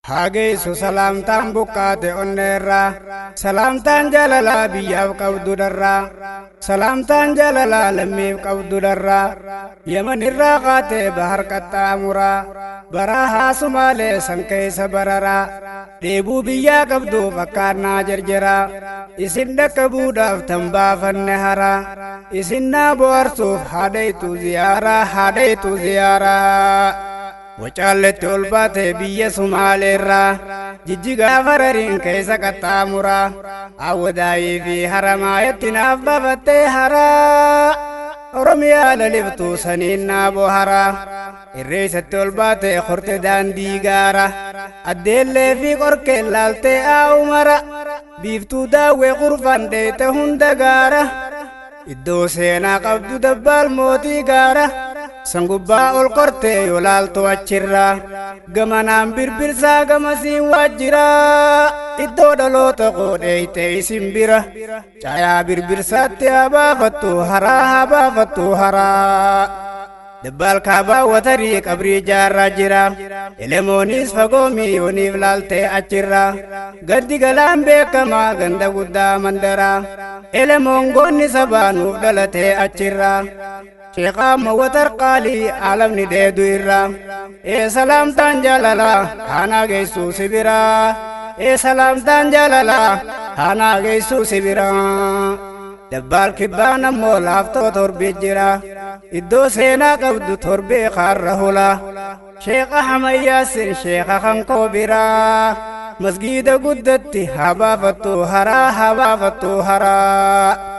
Hageessu salaamtaan bukkaate onneerraa salaamtaan jaalalaa biyyaaf qabdu darraa salaamtaan jaalalaa lammiif qabdu darraa Yamanirraa qaatee bahar qaxxaamuraa baraa haasumaalee san keessa bararaa dheebuu biyyaa qabdu fakkaannaa jarjaraa isin dhaqqabuudhaaf tan baafanne haraa isin naa bohaarsuuf haadheetu ziyaaraa Wacaalletti ol baatee biyya Sumaaleerraa jijjigaa farariin keessa qaxxaamuraa Awwadaayii fi Haramaayaatti naaf baafattee haraa Oromiyaa laliftuu saniin naa boharaa Irreessatti ol baatee qorte daandii gaara Addeellee fi qorkeen laaltee aa'umara Biiftuu daawwee qurfan dheete hunda gaara Iddoo seenaa qabdu dabbaal mootii gaara Sangubbaa ol kortee yoo laaltu achirraa gamanaan birbirsaa gamasiin waajjiraa Iddoo dhaloota qoodheeyte isin bira caayaa birbirsaatti haa baafattu haraa Dabbaal kaabaa watarii qabrii jaarraa jira Elemoonis fagoo miiliyooniif laaltee achirraa Gaddi galaan beekamaa ganda guddaa mandaraa Elemoon goonni sabaa nuuf dhalatee achirraa Sheekhaa Mawwatar Qaalii alamni dheedu irraa salaamtaan jaalalaa haanaa geessuu sibiraa salaamtaan jaalalaa haanaa geessuu sibiraa Dabbaal kibbaan ammoo laaftoo torbee jira Iddoo seenaa qabdu torbee kaarra hulaa Sheekha Ahmad Yaasin sheekha kan koo biraa Masgiida guddatti haa baafattu haraa